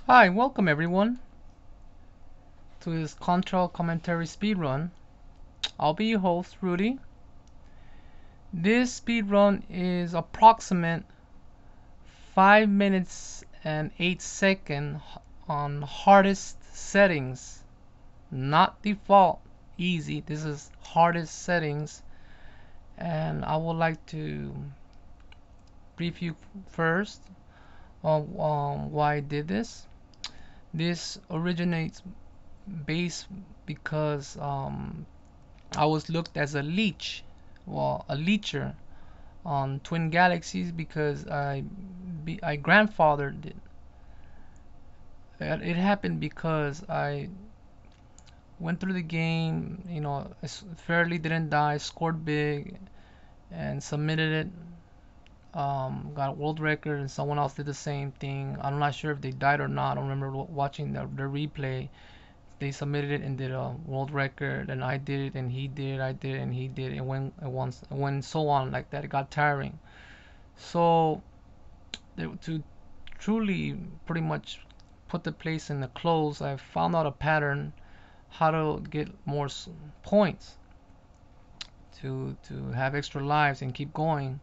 Hi, welcome everyone to this Contra commentary speedrun. I'll be your host, Rudy. This speedrun is approximate 5 minutes and 8 seconds on hardest settings, not default, easy. This is hardest settings, and I would like to brief you first on why I did this. This originates based because I was looked as a leech, a leecher on Twin Galaxies because I grandfathered it. It happened because I went through the game, fairly didn't die, scored big, and submitted it. Got a world record, and someone else did the same thing. I'm not sure if they died or not. I don't remember watching the replay. They submitted it and did a world record, and I did it, and he did it, I did it, and he did it, and when so on like that. It got tiring. So to truly pretty much put the place in the close, I found out a pattern how to get more points to have extra lives and keep going.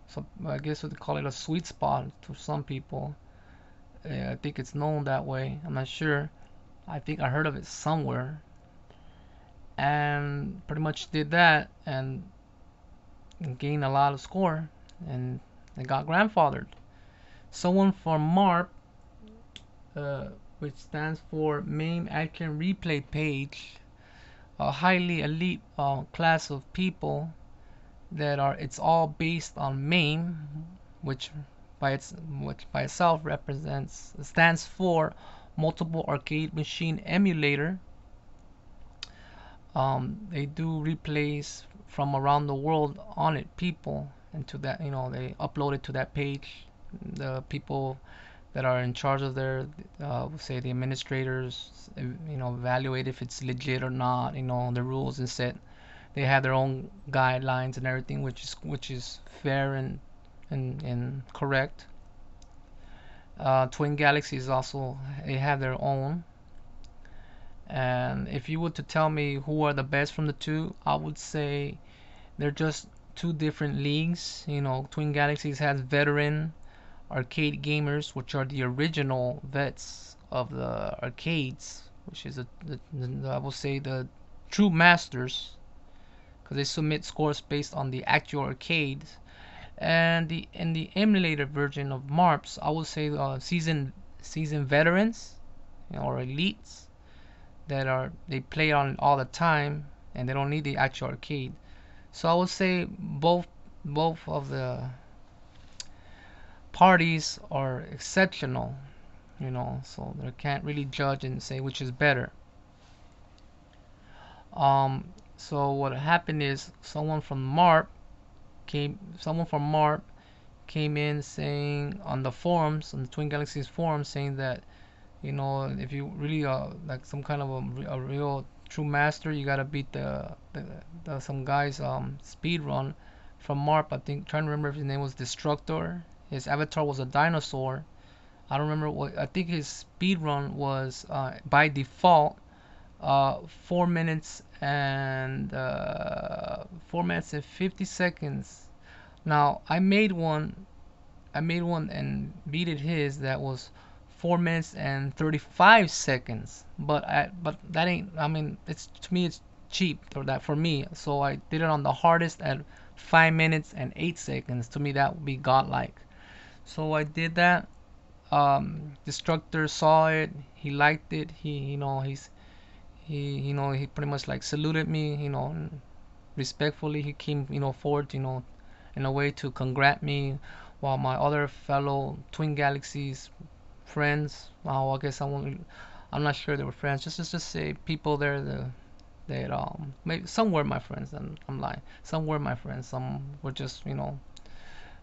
So I guess we'd call it a sweet spot to some people. I think it's known that way. I'm not sure. I think I heard of it somewhere, and pretty much did that and gained a lot of score, and I got grandfathered. Someone from MARP, which stands for Main Action Replay Page, a highly elite class of people that are. It's all based on MAME, which which by itself stands for Multiple Arcade Machine Emulator. They do replays from around the world on it, people, and to that, they upload it to that page. The people that are in charge of their, say the administrators, evaluate if it's legit or not, the rules and set. They have their own guidelines and everything, which is fair and correct. Twin Galaxies also, they have their own. And if you were to tell me who are the best from the two, I would say they're just two different leagues. Twin Galaxies has veteran arcade gamers, which are the original vets of the arcades, which is I will say the true masters, because they submit scores based on the actual arcades. And the emulator version of MARPs, I would say seasoned veterans, or elites they play on all the time, and they don't need the actual arcade. So I would say both of the parties are exceptional, so they can't really judge and say which is better. So what happened is someone from MARP came in saying on the forums, on the Twin Galaxies forums, saying that if you really like some kind of a real true master, you gotta beat the some guy's speed run from MARP. I think, trying to remember if his name was Destructor. His avatar was a dinosaur. I don't remember what. I think his speed run was by default 4 minutes and 50 seconds. Now I made one and beat his that was 4 minutes and 35 seconds. But that ain't. I mean, it's to me it's cheap for that for me. So I did it on the hardest at 5 minutes and 8 seconds. To me that would be godlike. So I did that. Destructor saw it. He liked it. He pretty much like saluted me. Respectfully he came forward. In a way to congrat me, while my other fellow Twin Galaxies friends, I guess I'm not sure they were friends. Just say people there that maybe some were my friends, and I'm lying. Some were my friends. Some were just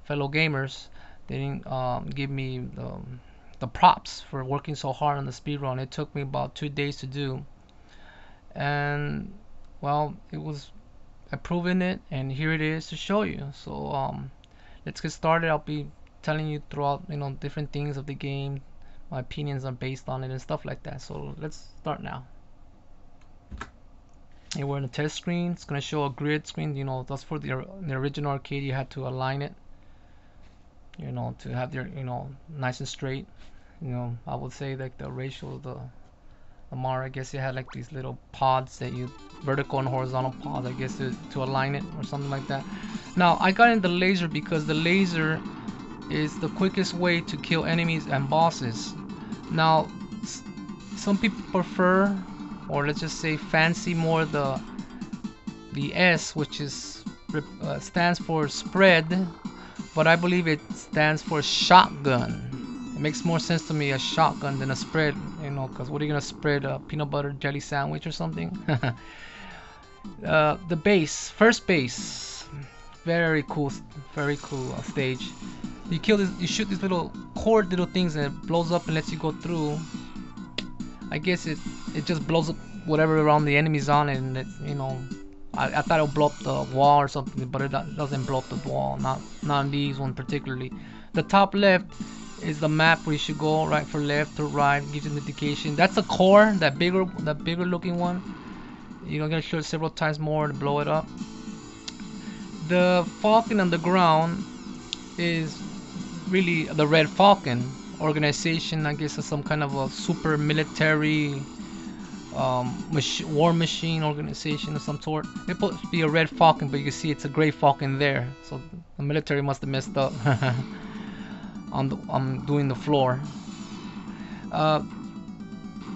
fellow gamers. They didn't give me the props for working so hard on the speedrun. It took me about 2 days to do, and well, it was approving it, and here it is to show you. So let's get started. I'll be telling you throughout different things of the game, my opinions are based on it and stuff like that. So let's start now. And we're in the test screen. It's gonna show a grid screen. You know, that's for the original arcade. You had to align it, you know, to have your, you know, nice and straight. You know, I would say like the ratio of the MAME, I guess it had like these little pods that you, vertical and horizontal pods, I guess, to align it or something like that. Now I got in the laser because the laser is the quickest way to kill enemies and bosses. Now some people prefer, or let's just say fancy more, the S, which is stands for spread, but I believe it stands for shotgun. It makes more sense to me, a shotgun, than a spread, you know, because what are you gonna spread, a peanut butter jelly sandwich or something? The base, first base, very cool stage. You kill this, you shoot these little cord little things and it blows up and lets you go through. I guess it just blows up whatever around the enemies on it, and it, you know, I thought it would blow up the wall or something, but it doesn't blow up the wall, not on these one particularly. The top left is the map where you should go, right for left to right, gives you an indication. That's a core, that bigger looking one. You're gonna shoot it several times more to blow it up. The Falcon on the ground is really the Red Falcon organization. I guess it's some kind of a super military war machine organization of some sort. It's supposed to be a Red Falcon, but you can see it's a Gray Falcon there. So the military must have messed up on doing the floor.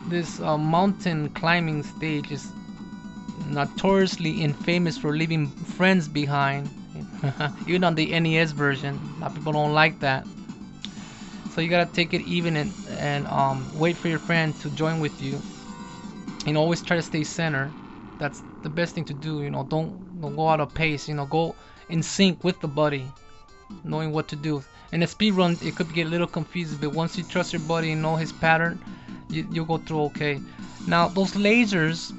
This mountain climbing stage is notoriously infamous for leaving friends behind. Even on the NES version, a lot of people don't like that. So you gotta take it even and wait for your friend to join with you. And always try to stay center. That's the best thing to do. You know, don't go out of pace. You know, go in sync with the buddy, knowing what to do. In a speed run, it could get a little confusing, but once you trust your buddy and know his pattern, you'll go through okay. Now those lasers,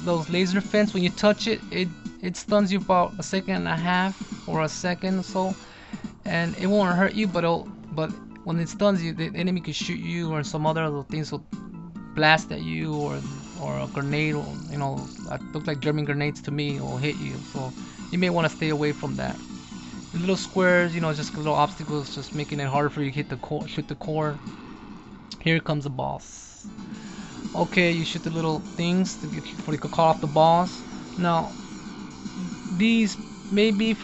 those laser fence, when you touch it, it stuns you about a second and a half or a second or so, and it won't hurt you, but when it stuns you, the enemy can shoot you or some other things will blast at you, or a grenade, or, you know, that look like German grenades to me, will hit you. So you may want to stay away from that. The little squares, you know, just little obstacles, just making it harder for you to hit the core, shoot the core. Here comes the boss. Okay, you shoot the little things before you could call off the boss. Now, these may be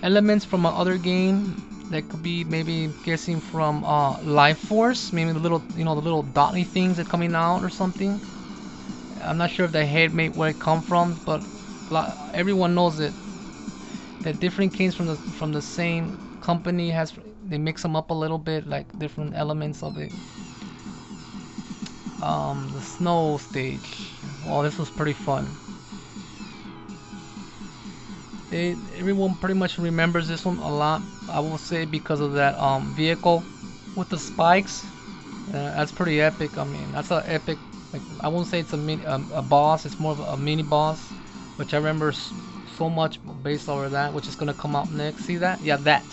elements from another game. That could be, maybe guessing from Life Force, maybe the little, you know, the little dotty things that are coming out or something. I'm not sure if the head made where it come from, but everyone knows it. That different games from the same company they mix them up a little bit, like different elements of it. The snow stage. Well, this was pretty fun. Everyone pretty much remembers this one a lot, I will say, because of that vehicle with the spikes. That's pretty epic. I mean, that's an epic, like, I won't say it's a boss, it's more of a mini boss, which I remember so much based over that, which is gonna come out next. See that? Yeah, that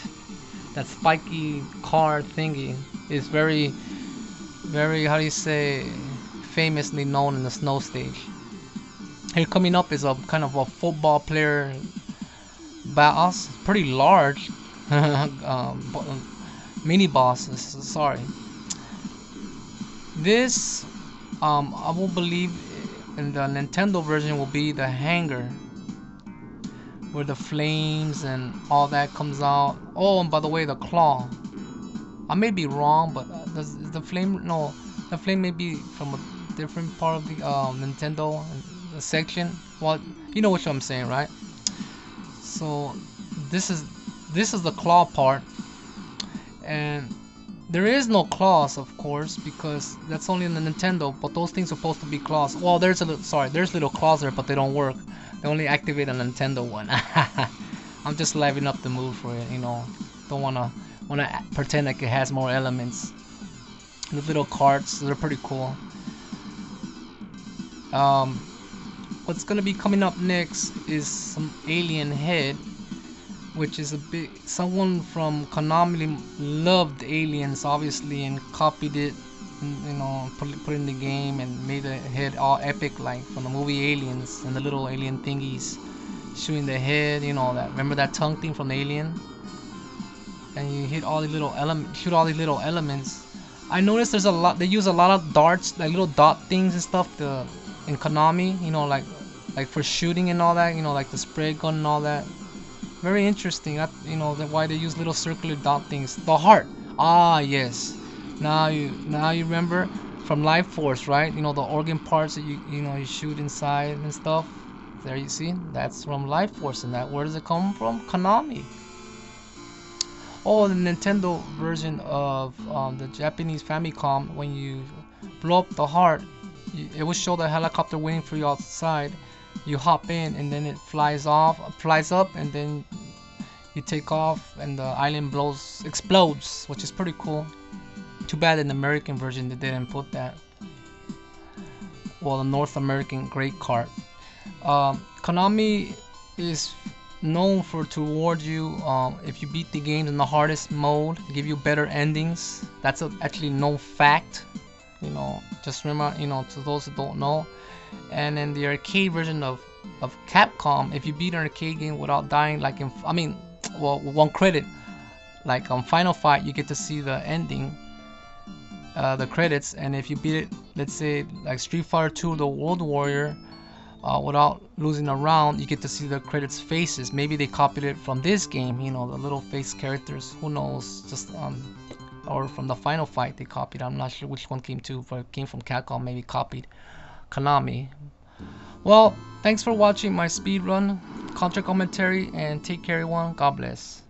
spiky car thingy is very, very, how do you say, famously known in the snow stage. Here coming up is a kind of a football player boss, pretty large. Mini bosses, sorry. This I will believe in the Nintendo version will be the hangar where the flames and all that comes out. Oh, and by the way, the claw, I may be wrong, but the flame, no, the flame may be from a different part of the Nintendo section. Well, you know what I'm saying, right? So this is the claw part, and there is no claws, of course, because that's only in the Nintendo. But those things are supposed to be claws. Well, there's little claws there, but they don't work. They only activate a Nintendo one. I'm just livening up the mood for it, you know. Don't wanna pretend like it has more elements. The little carts, they're pretty cool. What's gonna be coming up next is some alien head which is a big someone from Konami loved Aliens obviously and copied it, you know, put it in the game and made the head all epic like from the movie Aliens and the little alien thingies shooting the head, you know, that remember that tongue thing from Alien, and you hit all these little shoot all these little elements. I noticed there's a lot, they use a lot of darts, like little dot things and stuff in Konami, you know, like for shooting and all that, you know, like the spray gun and all that. Very interesting. You know, why they use little circular dot things. The heart. Ah, yes. Now you remember from Life Force, right? You know, the organ parts that you know you shoot inside and stuff. There you see. That's from Life Force, and that where does it come from? Konami. Oh, the Nintendo version of the Japanese Famicom. When you blow up the heart, it will show the helicopter waiting for you outside. You hop in and then it flies up, and then you take off and the island explodes, which is pretty cool. Too bad in the American version they didn't put that. Well, the North American great cart. Konami is known to reward you if you beat the game in the hardest mode, give you better endings. That's actually no fact. You know, just remember, you know, to those who don't know. And in the arcade version of Capcom, if you beat an arcade game without dying, like with one credit, like on Final Fight, you get to see the ending, the credits. And if you beat it, let's say like Street Fighter 2, the World Warrior, without losing a round, you get to see the credits faces. Maybe they copied it from this game, you know, the little face characters. Who knows? Just or from the Final Fight they copied. I'm not sure which one came to, but it came from Capcom. Maybe copied Konami. Well, thanks for watching my speedrun Contra commentary, and take care everyone. God bless.